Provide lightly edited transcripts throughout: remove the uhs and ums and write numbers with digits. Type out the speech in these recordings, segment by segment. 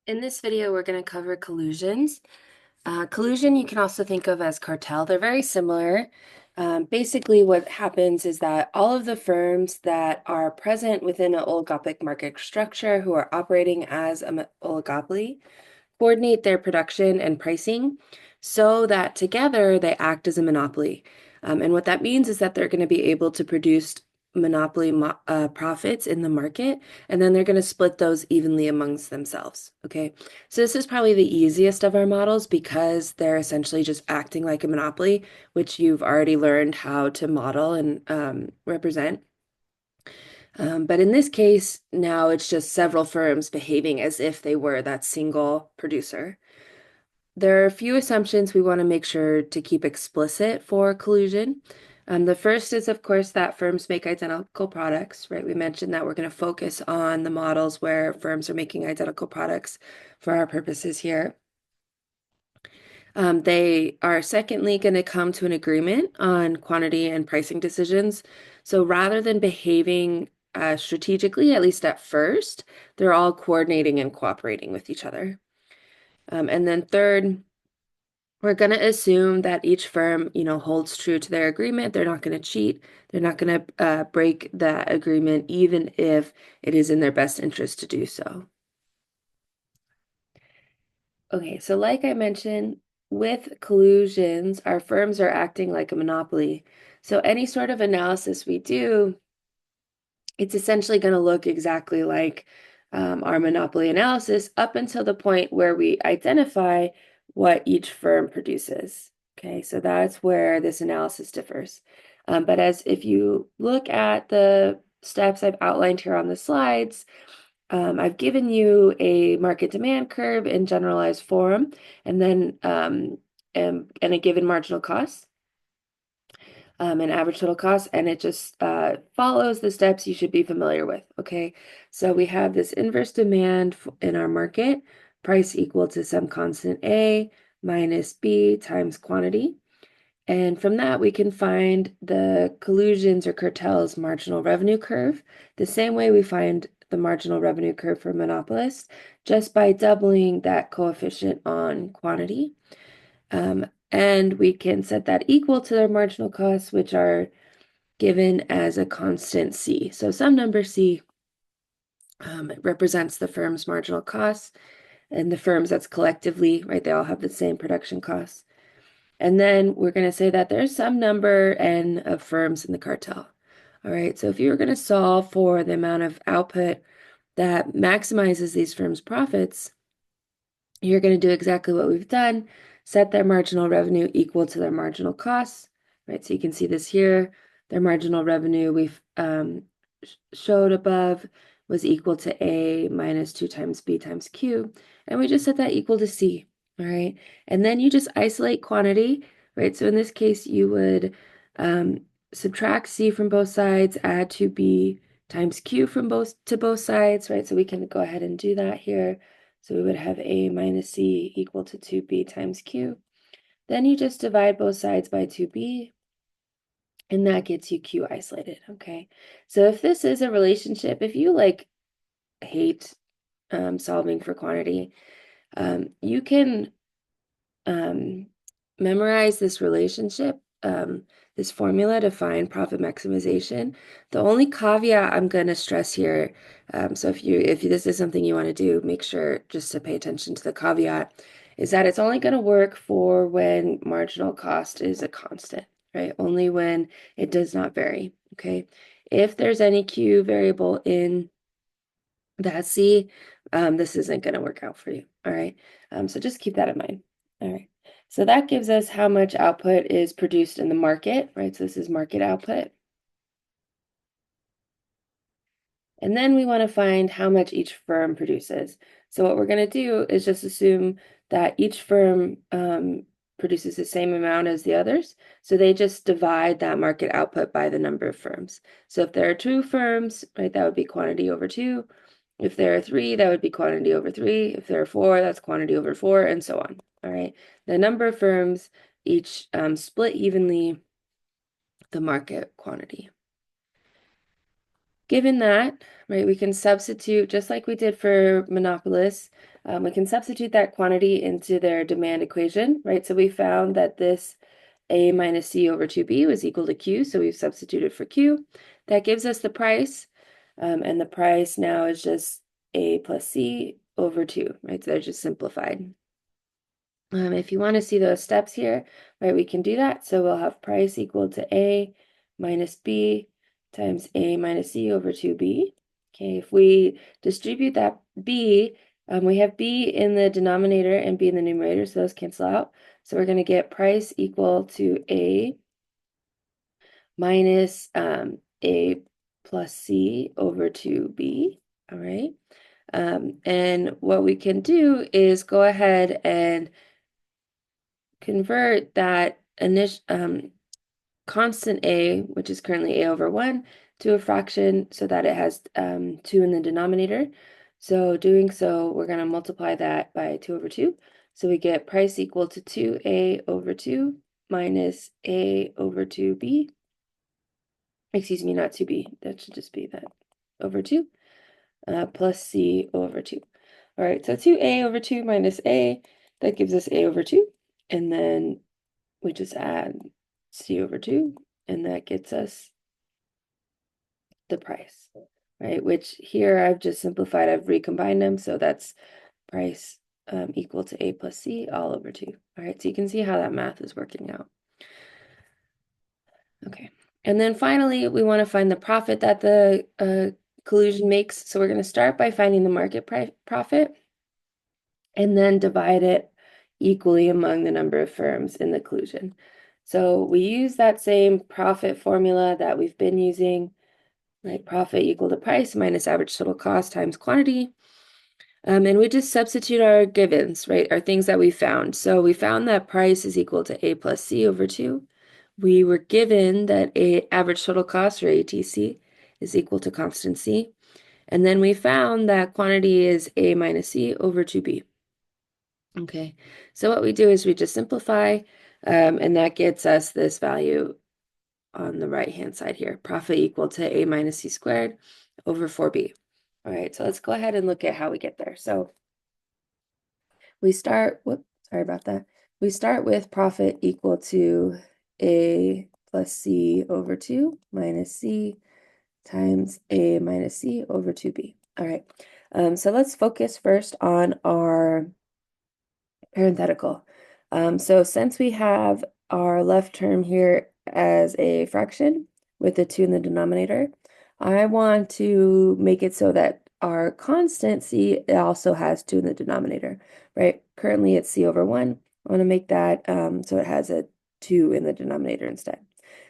In this video, we're going to cover collusions. Collusion you can also think of as cartel. They're very similar. Basically, what happens is that all of the firms that are present within an oligopolistic market structure who are operating as an oligopoly coordinate their production and pricing so that together they act as a monopoly. And what that means is that they're going to be able to produce monopoly profits in the market, and then they're going to split those evenly amongst themselves. Okay, so this is probably the easiest of our models because they're essentially just acting like a monopoly, which you've already learned how to model and represent. But in this case, now it's just several firms behaving as if they were that single producer. There are a few assumptions we want to make sure to keep explicit for collusion. The first is, of course, that firms make identical products, right? We mentioned that we're going to focus on the models where firms are making identical products for our purposes here. They are secondly going to come to an agreement on quantity and pricing decisions. So rather than behaving strategically, at least at first, they're all coordinating and cooperating with each other. And then third, we're going to assume that each firm, holds true to their agreement. They're not going to cheat. They're not going to break that agreement, even if it is in their best interest to do so. Okay, so like I mentioned, with collusions, our firms are acting like a monopoly. So any sort of analysis we do, it's essentially going to look exactly like our monopoly analysis up until the point where we identify what each firm produces. Okay, so that's where this analysis differs. But as if you look at the steps I've outlined here on the slides, I've given you a market demand curve in generalized form, and then and a given marginal cost, and average total cost, and it just follows the steps you should be familiar with. Okay, so we have this inverse demand in our market, price equal to some constant A minus B times quantity. And from that, we can find the collusions or cartels marginal revenue curve, the same way we find the marginal revenue curve for monopolists, just by doubling that coefficient on quantity. And we can set that equal to their marginal costs, which are given as a constant C. So some number C represents the firm's marginal costs, and the firms that's collectively, right, they all have the same production costs. And then we're going to say that there's some number N of firms in the cartel. All right, so if you were going to solve for the amount of output that maximizes these firms' profits, you're going to do exactly what we've done, set their marginal revenue equal to their marginal costs, right? So you can see this here. Their marginal revenue we've showed above was equal to A minus 2 times B times Q, and we just set that equal to C. All right, and then you just isolate quantity, right? So in this case, you would subtract C from both sides, add 2B times Q from both sides, right? So we can go ahead and do that here. So we would have A minus C equal to 2B times Q. Then you just divide both sides by 2B, and that gets you Q isolated, okay? So if this is a relationship, if you hate solving for quantity, you can memorize this relationship, this formula to find profit maximization. The only caveat I'm going to stress here, so if this is something you want to do, make sure just to pay attention to the caveat, is that it's only going to work for when marginal cost is a constant, right? Only when it does not vary, okay? If there's any Q variable in that C, this isn't going to work out for you, all right? So just keep that in mind, all right? So that gives us how much output is produced in the market, right? So this is market output. And then we want to find how much each firm produces. So what we're going to do is just assume that each firm produces the same amount as the others. So they just divide that market output by the number of firms. So if there are 2 firms, right, that would be quantity over 2. If there are 3, that would be quantity over 3. If there are 4, that's quantity over 4, and so on. All right. The number of firms each split evenly the market quantity. Given that, right, we can substitute, just like we did for monopolists, we can substitute that quantity into their demand equation, right? So we found that this A minus C over 2B was equal to Q, so we've substituted for Q. That gives us the price, and the price now is just A plus C over 2, right? So they're just simplified. If you want to see those steps here, right, we can do that. So we'll have price equal to A minus B times A minus C over 2B. Okay, if we distribute that B, we have B in the denominator and B in the numerator, so those cancel out. So we're going to get price equal to A minus A plus C over 2B. All right. And what we can do is go ahead and convert that initial constant A, which is currently A over 1, to a fraction so that it has 2 in the denominator. So doing so, we're going to multiply that by 2 over 2. So we get price equal to 2A over 2 minus A over 2B. Excuse me, not 2B. That should just be that over 2 plus C over 2. All right, so 2A over 2 minus A, that gives us A over 2. And then we just add C over 2, and that gets us the price, right? Which here I've just simplified, I've recombined them, so that's price equal to A plus C all over 2. All right, so you can see how that math is working out. Okay, and then finally, we want to find the profit that the collusion makes. So we're going to start by finding the market profit, and then divide it equally among the number of firms in the collusion. So we use that same profit formula that we've been using, right? Profit equal to price minus average total cost times quantity. And we just substitute our givens, right? Our things that we found. So we found that price is equal to A plus C over 2. We were given that a average total cost, or ATC, is equal to constant C. And then we found that quantity is A minus C over 2B. Okay, so what we do is we just simplify, and that gets us this value on the right-hand side here, profit equal to A minus C squared over 4B. All right, so let's go ahead and look at how we get there. So we start, whoops, sorry about that. We start with profit equal to A plus C over 2 minus C times A minus C over 2B. All right, so let's focus first on our parenthetical. So since we have our left term here as a fraction with a 2 in the denominator, I want to make it so that our constant C also has 2 in the denominator, right? Currently it's C over 1. I want to make that so it has a 2 in the denominator instead.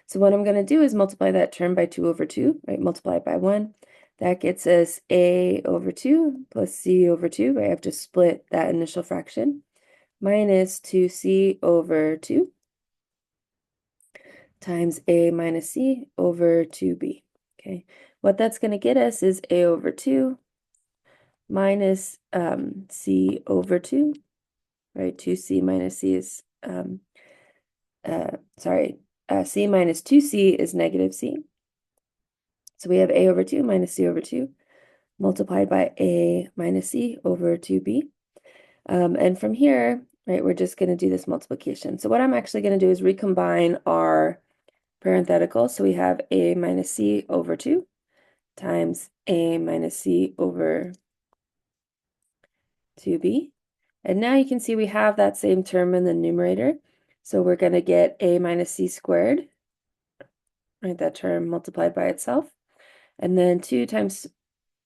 So what I'm going to do is multiply that term by 2 over 2, right? Multiply it by 1. That gets us A over 2 plus C over 2, right? I have to split that initial fraction, minus 2C over 2 times A minus C over 2B. Okay, what that's going to get us is A over 2 minus C over 2, right? 2C minus C is, C minus 2C is negative C. So we have A over 2 minus C over 2 multiplied by A minus C over 2B. And from here, right, we're just going to do this multiplication. So what I'm actually going to do is recombine our parenthetical. So we have A minus C over 2 times A minus C over 2B. And now you can see we have that same term in the numerator. So we're going to get A minus C squared, right, that term multiplied by itself. And then 2 times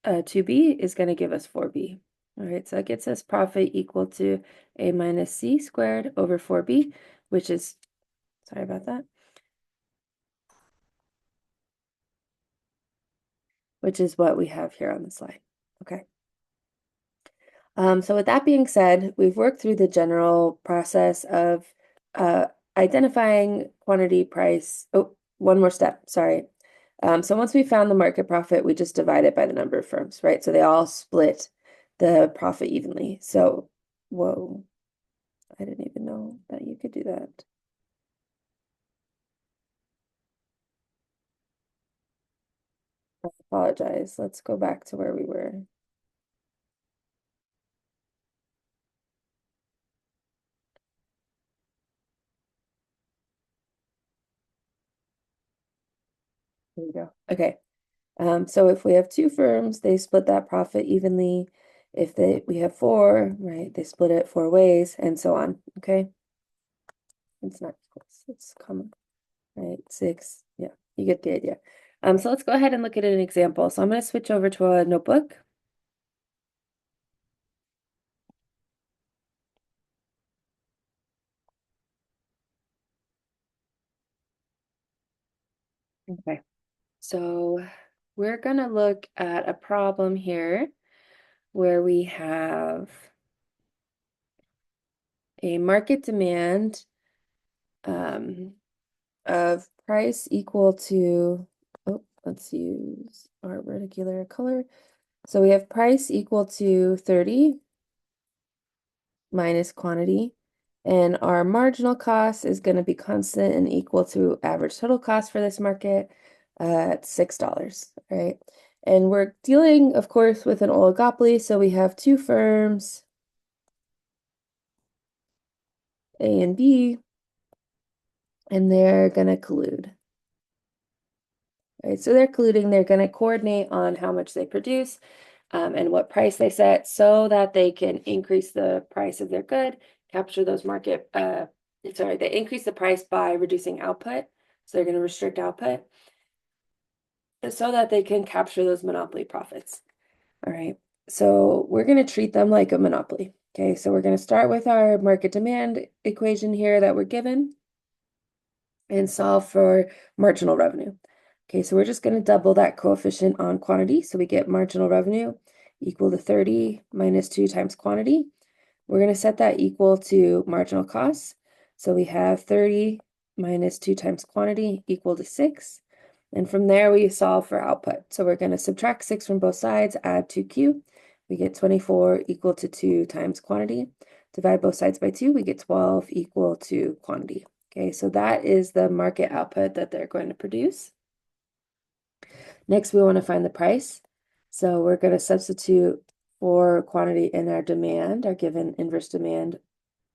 2B is going to give us 4B. All right, so that gets us profit equal to A minus C squared over 4B, which is, sorry about that, which is what we have here on the slide. Okay. So with that being said, we've worked through the general process of identifying quantity, price. Oh, one more step, sorry. So once we found the market profit, we just divide it by the number of firms, right? So they all split the profit evenly. So, whoa, I didn't even know that you could do that. apologize. Let's go back to where we were. There we go. Okay. So if we have two firms, they split that profit evenly. If we have four, right, they split it four ways, and so on. Okay. It's not close. It's common, right? Six. Yeah, you get the idea. So let's go ahead and look at an example. So I'm going to switch over to a notebook. Okay. So we're going to look at a problem here where we have a market demand of price equal to, oh, let's use our reticular color. So we have price equal to 30 minus quantity, and our marginal cost is going to be constant and equal to average total cost for this market at $6, right? And we're dealing, of course, with an oligopoly, so we have two firms, A and B, and they're going to collude. Right, so they're colluding, they're going to coordinate on how much they produce and what price they set so that they can increase the price of their good, capture those market, they increase the price by reducing output. So they're going to restrict output so that they can capture those monopoly profits. All right, so we're going to treat them like a monopoly. Okay, so we're going to start with our market demand equation here that we're given and solve for marginal revenue. Okay, so we're just going to double that coefficient on quantity. So we get marginal revenue equal to 30 minus 2 times quantity. We're going to set that equal to marginal costs. So we have 30 minus 2 times quantity equal to 6. And from there, we solve for output. So we're going to subtract 6 from both sides, add 2q. We get 24 equal to 2 times quantity. Divide both sides by 2, we get 12 equal to quantity. Okay, so that is the market output that they're going to produce. Next, we want to find the price. So we're going to substitute for quantity in our demand, our given inverse demand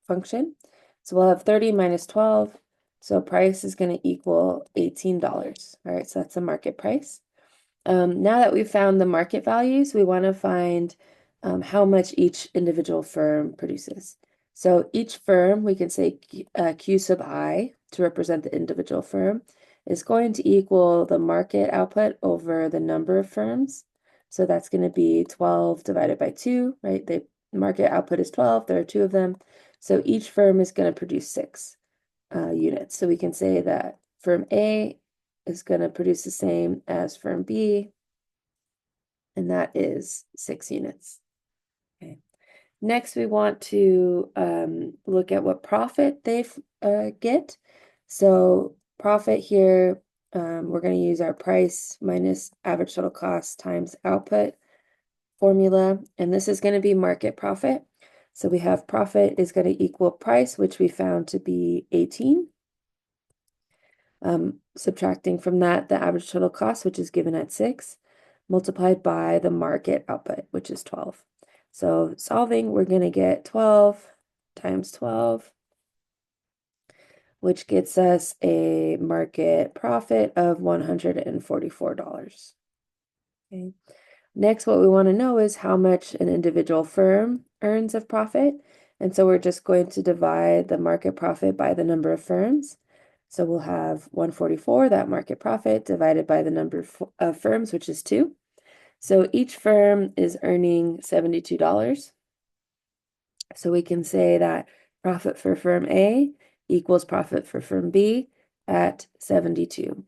function. So we'll have 30 minus 12. So price is going to equal $18. All right, so that's the market price. Now that we've found the market values, we want to find how much each individual firm produces. So each firm, we can say Q sub I to represent the individual firm, is going to equal the market output over the number of firms. So that's going to be 12 divided by 2, right? The market output is 12. There are 2 of them. So each firm is going to produce 6 units. So we can say that firm A is going to produce the same as firm B, and that is 6 units. Okay. Next, we want to look at what profit they get. So profit here, we're going to use our price minus average total cost times output formula, and this is going to be market profit. So we have profit is going to equal price, which we found to be 18. Subtracting from that the average total cost, which is given at 6, multiplied by the market output, which is 12. So solving, we're going to get 12 times 12, which gets us a market profit of $144. Okay. Next, what we want to know is how much an individual firm earns of profit. And so we're just going to divide the market profit by the number of firms. So we'll have 144, that market profit, divided by the number of firms, which is 2. So each firm is earning $72. So we can say that profit for firm A equals profit for firm B at $72.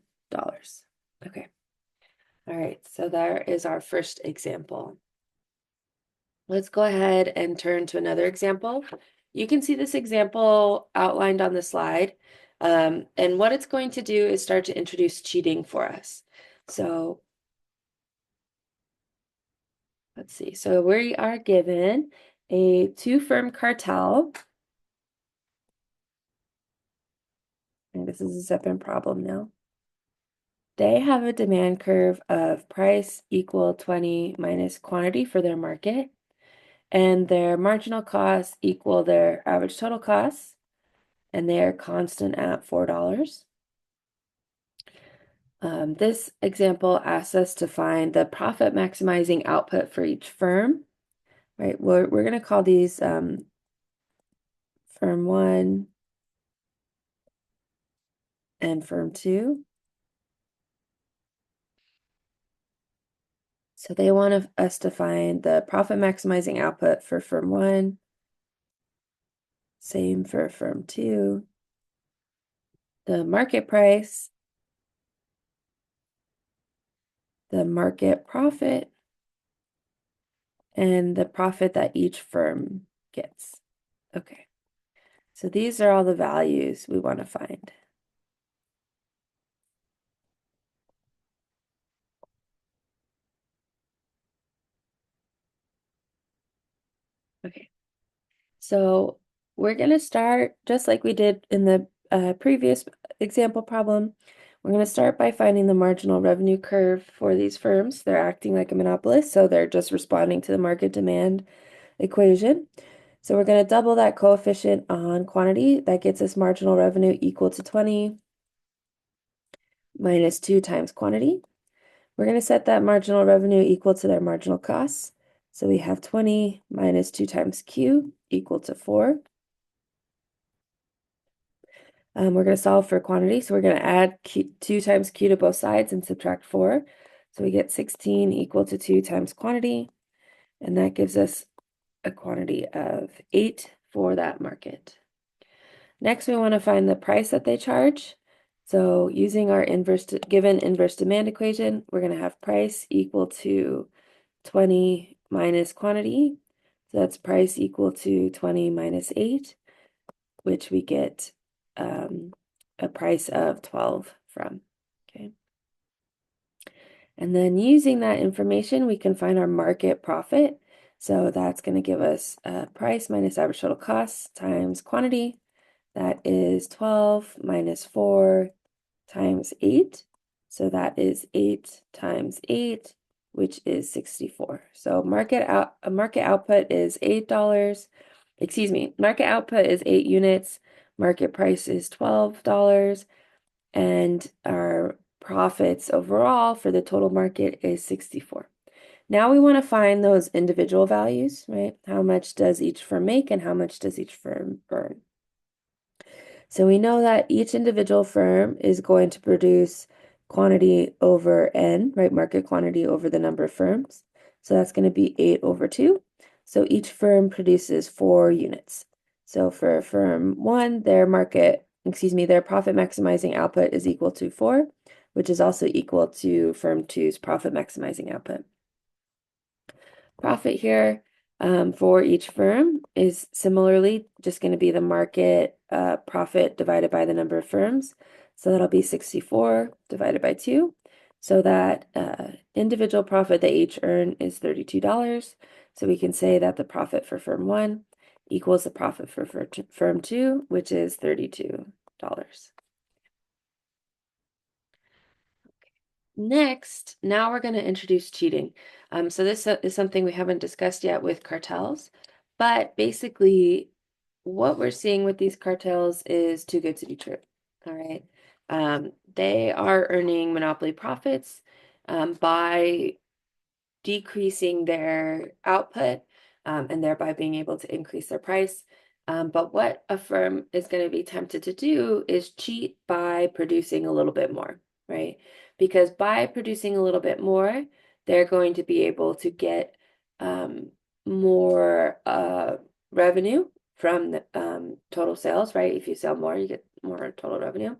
Okay. All right, so there is our first example. Let's go ahead and turn to another example. You can see this example outlined on the slide. And what it's going to do is start to introduce cheating for us. So let's see. So we are given a 2-firm cartel. And this is a separate problem now. they have a demand curve of price equal 20 minus quantity for their market, and their marginal costs equal their average total costs, and they are constant at $4. This example asks us to find the profit maximizing output for each firm, right? We're going to call these firm 1 and firm 2. So they want us to find the profit maximizing output for firm 1, same for firm 2, the market price, the market profit, and the profit that each firm gets. Okay, so these are all the values we want to find. Okay, so we're going to start just like we did in the previous example problem. We're going to start by finding the marginal revenue curve for these firms. They're acting like a monopolist, so they're just responding to the market demand equation. So we're going to double that coefficient on quantity. That gets us marginal revenue equal to 20 minus 2 times quantity. We're going to set that marginal revenue equal to their marginal costs. So we have 20 minus 2 times Q equal to 4. We're going to solve for quantity. So we're going to add 2 times Q to both sides and subtract 4. So we get 16 equal to 2 times quantity. And that gives us a quantity of 8 for that market. Next, we want to find the price that they charge. So using our given inverse demand equation, we're going to have price equal to 20 minus quantity. So that's price equal to 20 minus 8, which we get a price of 12 from. Okay. And then using that information, we can find our market profit. So that's going to give us price minus average total cost times quantity. That is 12 minus 4 times 8. So that is 8 times 8, which is 64. So market output is $8. Excuse me, market output is 8 units. Market price is $12. And our profits overall for the total market is 64. Now we want to find those individual values, right? How much does each firm make and how much does each firm earn? So we know that each individual firm is going to produce quantity over N, right? Market quantity over the number of firms. So that's going to be 8 over 2. So each firm produces 4 units. So for firm 1, their profit maximizing output is equal to 4, which is also equal to firm 2's profit maximizing output. Profit here for each firm is similarly just going to be the market profit divided by the number of firms. So that'll be 64 divided by 2. So that individual profit they each earn is $32. So we can say that the profit for firm 1 equals the profit for firm 2, which is $32. Next, now we're going to introduce cheating. So this is something we haven't discussed yet with cartels, but basically what we're seeing with these cartels is too good to be true. All right. They are earning monopoly profits by decreasing their output and thereby being able to increase their price. But what a firm is going to be tempted to do is cheat by producing a little bit more, right? Because by producing a little bit more, they're going to be able to get more revenue from the total sales, right? If you sell more, you get more total revenue.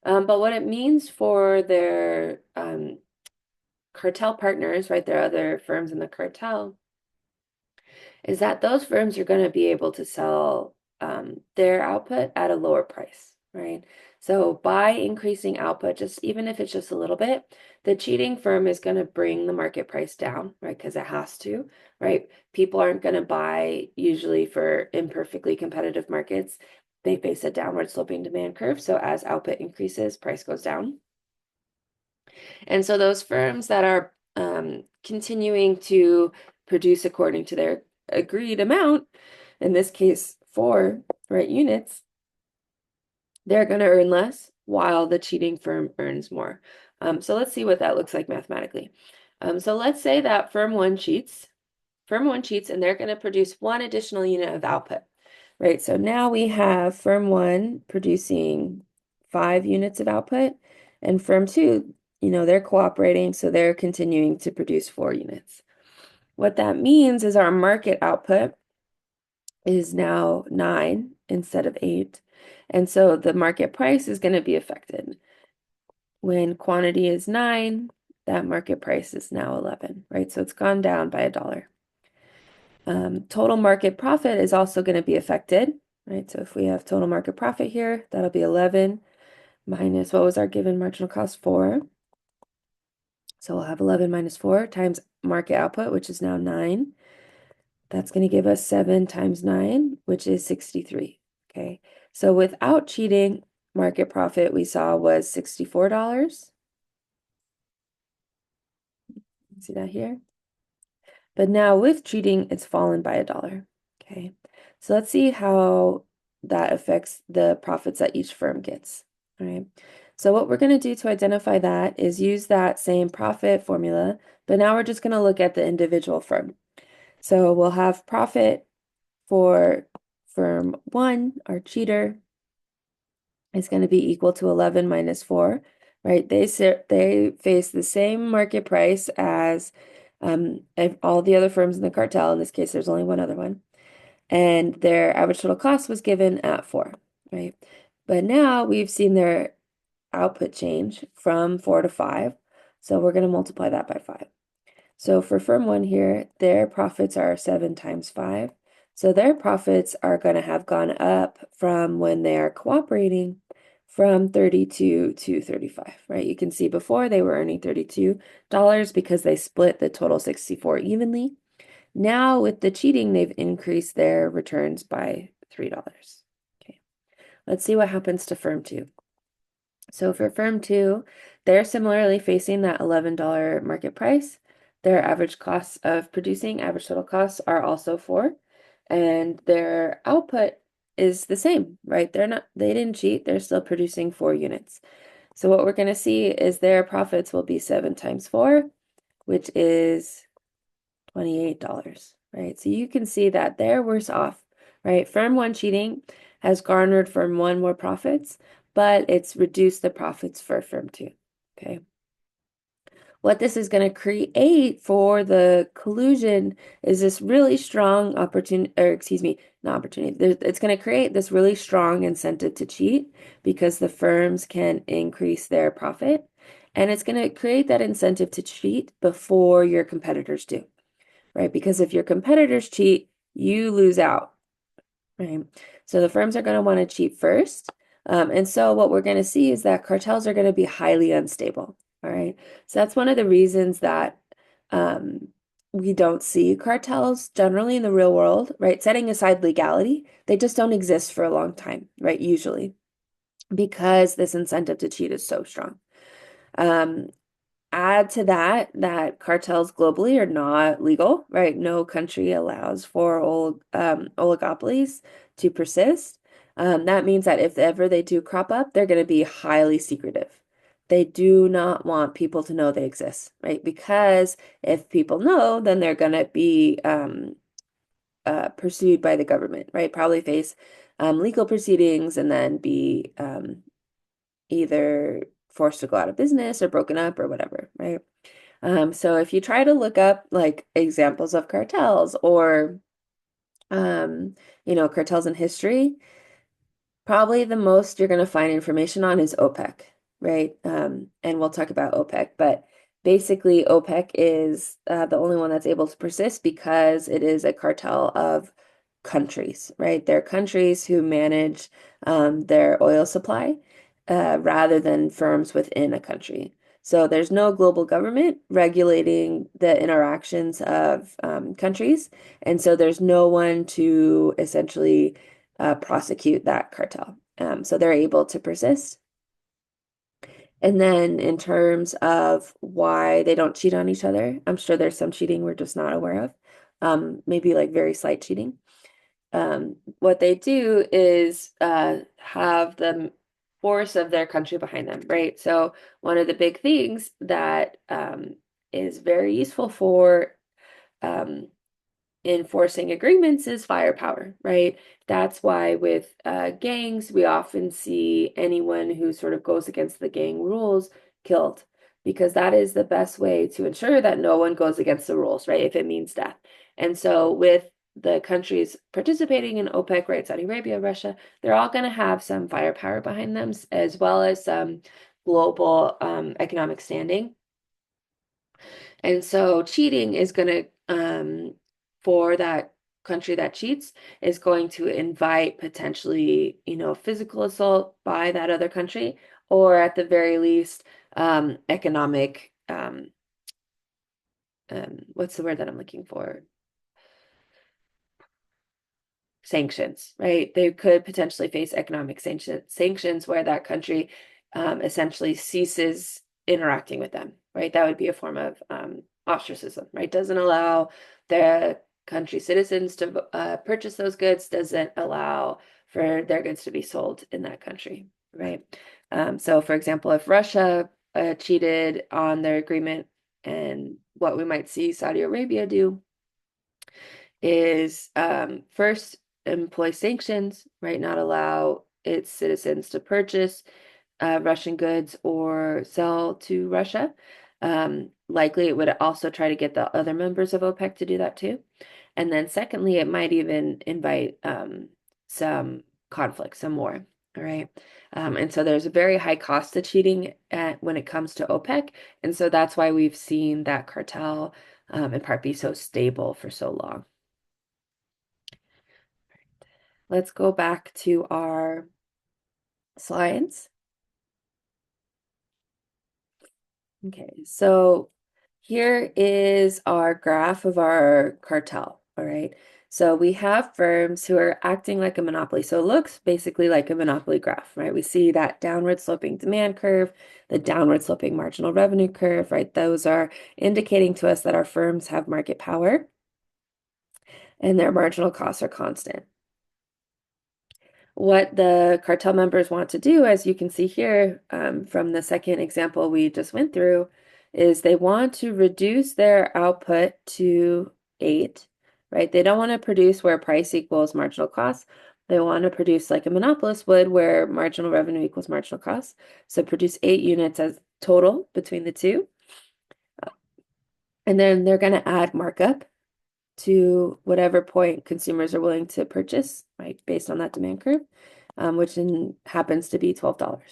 But what it means for their cartel partners, right? There are other firms in the cartel, is that those firms are going to be able to sell their output at a lower price, right? So by increasing output, just even if it's just a little bit, the cheating firm is going to bring the market price down, right? Because it has to, right? People aren't going to buy usually for imperfectly competitive markets. They face a downward sloping demand curve. So as output increases, price goes down. And so those firms that are continuing to produce according to their agreed amount, in this case, 4, right, units, they're going to earn less while the cheating firm earns more. So let's see what that looks like mathematically. So let's say that firm one cheats, and they're going to produce 1 additional unit of output, right? So now we have firm 1 producing 5 units of output, and firm 2, they're cooperating, so they're continuing to produce 4 units. What that means is our market output is now 9 instead of 8. And so the market price is going to be affected. When quantity is 9, that market price is now 11, right? So it's gone down by $1. Total market profit is also going to be affected, right? So if we have total market profit here, that'll be 11 minus, what was our given marginal cost? 4. So we'll have 11 minus 4 times market output, which is now 9. That's going to give us 7 times 9, which is 63. Okay. So without cheating, market profit we saw was $64. See that here? But now with cheating, it's fallen by $1. Okay. So let's see how that affects the profits that each firm gets. All right. So what we're going to do to identify that is use that same profit formula, but now we're just going to look at the individual firm. So we'll have profit for firm 1, our cheater, is going to be equal to 11 minus 4, right? They face the same market price as all the other firms in the cartel. In this case, there's only one other one. And their average total cost was given at 4, right? But now we've seen their output change from 4 to 5. So we're going to multiply that by 5. So for firm 1 here, their profits are 7 times 5. So their profits are going to have gone up from when they are cooperating from 32 to 35, right? You can see before they were earning $32 because they split the total 64 evenly. Now with the cheating, they've increased their returns by $3. Okay, let's see what happens to firm 2. So for firm 2, they're similarly facing that $11 market price. Their average costs of producing, average total costs, are also 4, and their output is the same, right? They didn't cheat, they're still producing 4 units. So what we're going to see is their profits will be 7 times 4, which is $28, right? So you can see that they're worse off, right? Firm 1 cheating has garnered firm 1 more profits, but it's reduced the profits for firm 2, okay? What this is going to create for the collusion is this really strong opportunity, or excuse me, not opportunity. It's going to create this really strong incentive to cheat because the firms can increase their profit. And it's going to create that incentive to cheat before your competitors do, right? Because if your competitors cheat, you lose out, right? So the firms are going to want to cheat first. And so what we're going to see is that cartels are going to be highly unstable. All right. So that's one of the reasons that we don't see cartels generally in the real world, right? Setting aside legality, they just don't exist for a long time, right? Usually, because this incentive to cheat is so strong. Add to that cartels globally are not legal, right? No country allows for oligopolies to persist. That means that if ever they do crop up, they're going to be highly secretive. They do not want people to know they exist, right? Because if people know, then they're going to be pursued by the government, right? Probably face legal proceedings and then be either forced to go out of business or broken up or whatever, right? So if you try to look up like examples of cartels or cartels in history, probably the most you're going to find information on is OPEC, right? And we'll talk about OPEC, but basically OPEC is the only one that's able to persist because it is a cartel of countries, right? They're countries who manage their oil supply rather than firms within a country. So there's no global government regulating the interactions of countries. And so there's no one to essentially prosecute that cartel. So they're able to persist. And then in terms of why they don't cheat on each other, I'm sure there's some cheating we're just not aware of. Maybe like very slight cheating. What they do is have the force of their country behind them, right? So one of the big things that is very useful for um, enforcing agreements is firepower, right? That's why with gangs, we often see anyone who sort of goes against the gang rules killed, because that is the best way to ensure that no one goes against the rules, right? If it means death. And so with the countries participating in OPEC, right, Saudi Arabia, Russia, they're all going to have some firepower behind them, as well as some global economic standing. And so cheating is going to, for that country that cheats, is going to invite potentially, physical assault by that other country, or at the very least, economic, what's the word that I'm looking for? Sanctions, right? They could potentially face economic sanctions where that country essentially ceases interacting with them, right? That would be a form of ostracism, right? Doesn't allow the country citizens to purchase those goods, doesn't allow for their goods to be sold in that country, right? So, for example, if Russia cheated on their agreement, and what we might see Saudi Arabia do is first employ sanctions, right? Not allow its citizens to purchase Russian goods or sell to Russia. Likely, it would also try to get the other members of OPEC to do that too. And then, secondly, it might even invite some conflict, some war. All right. And so there's a very high cost to cheating when it comes to OPEC. And so that's why we've seen that cartel in part be so stable for so long. Let's go back to our slides. Okay, so here is our graph of our cartel. All right, so we have firms who are acting like a monopoly. So it looks basically like a monopoly graph, right? We see that downward sloping demand curve, the downward sloping marginal revenue curve, right? Those are indicating to us that our firms have market power and their marginal costs are constant. What the cartel members want to do, as you can see here from the second example we just went through, is they want to reduce their output to 8, right? They don't want to produce where price equals marginal cost. They want to produce like a monopolist would, where marginal revenue equals marginal cost. So produce 8 units as total between the two. And then they're going to add markup to whatever point consumers are willing to purchase, right, based on that demand curve, which happens to be $12.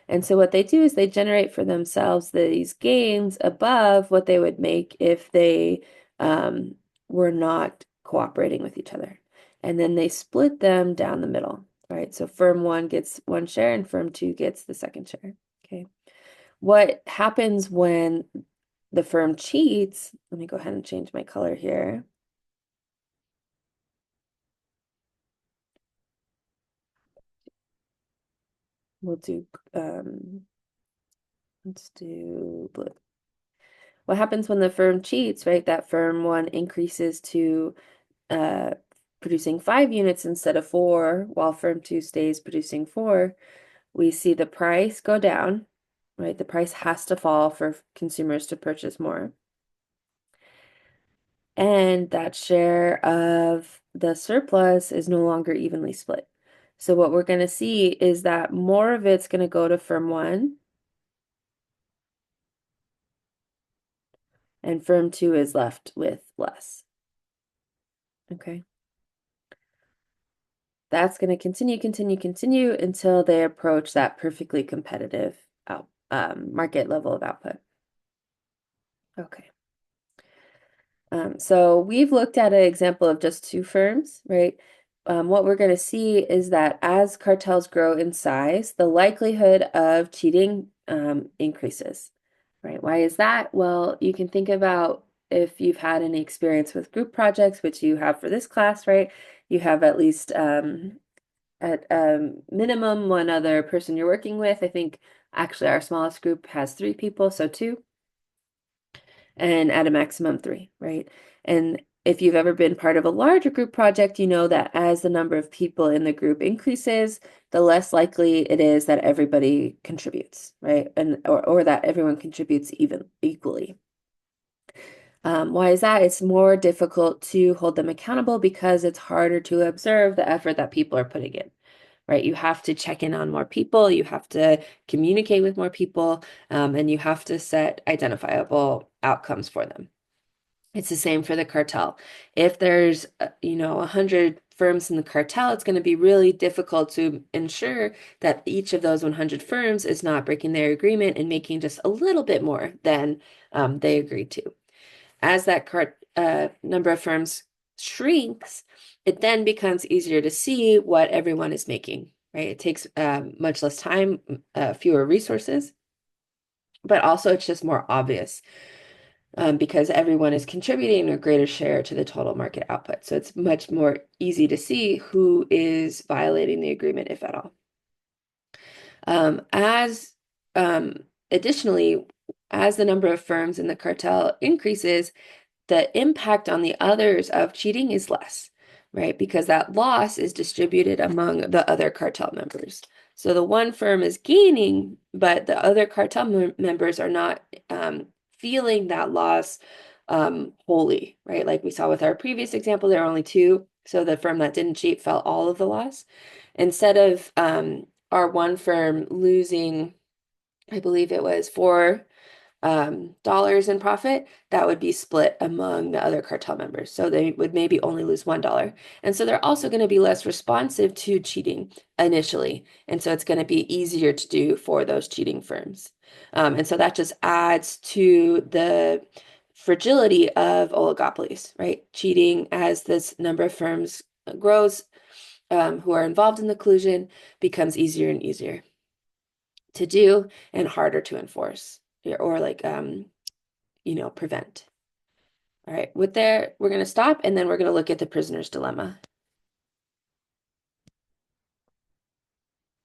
And so what they do is they generate for themselves these gains above what they would make if they were not cooperating with each other. And then they split them down the middle, right? So firm one gets one share and firm two gets the second share. Okay. What happens when the firm cheats? Let me go ahead and change my color here. We'll do, let's do blue. What happens when the firm cheats, right? That firm one increases to uh, producing 5 units instead of 4, while firm two stays producing 4. We see the price go down, right? The price has to fall for consumers to purchase more. And that share of the surplus is no longer evenly split. So what we're going to see is that more of it's going to go to firm one, and firm two is left with less. Okay. That's going to continue until they approach that perfectly competitive market level of output. Okay. So we've looked at an example of just 2 firms, right? What we're going to see is that as cartels grow in size, the likelihood of cheating increases, right? Why is that? Well, you can think about if you've had any experience with group projects, which you have for this class, right? You have at least at minimum one other person you're working with. I think Actually, our smallest group has 3 people, so 2, and at a maximum 3, right? And if you've ever been part of a larger group project, you know that as the number of people in the group increases, the less likely it is that everybody contributes, right? Or that everyone contributes even equally. Why is that? It's more difficult to hold them accountable because it's harder to observe the effort that people are putting in, right? You have to check in on more people, you have to communicate with more people, and you have to set identifiable outcomes for them. It's the same for the cartel. If there's, 100 firms in the cartel, it's going to be really difficult to ensure that each of those 100 firms is not breaking their agreement and making just a little bit more than they agreed to. As that number of firms shrinks, it then becomes easier to see what everyone is making, right? It takes much less time, fewer resources, but also it's just more obvious because everyone is contributing a greater share to the total market output. So it's much more easy to see who is violating the agreement, if at all. As additionally, as the number of firms in the cartel increases, the impact on the others of cheating is less, right? Because that loss is distributed among the other cartel members. So the one firm is gaining, but the other cartel members are not feeling that loss wholly, right? Like we saw with our previous example, there are only 2. So the firm that didn't cheat felt all of the loss. Instead of our one firm losing, I believe it was $4 in profit, that would be split among the other cartel members. So they would maybe only lose $1. And so they're also going to be less responsive to cheating initially. And so it's going to be easier to do for those cheating firms. And so that just adds to the fragility of oligopolies, right? Cheating as this number of firms grows, who are involved in the collusion, becomes easier and easier to do and harder to enforce or like prevent. All right, we're going to stop and then we're going to look at the prisoner's dilemma.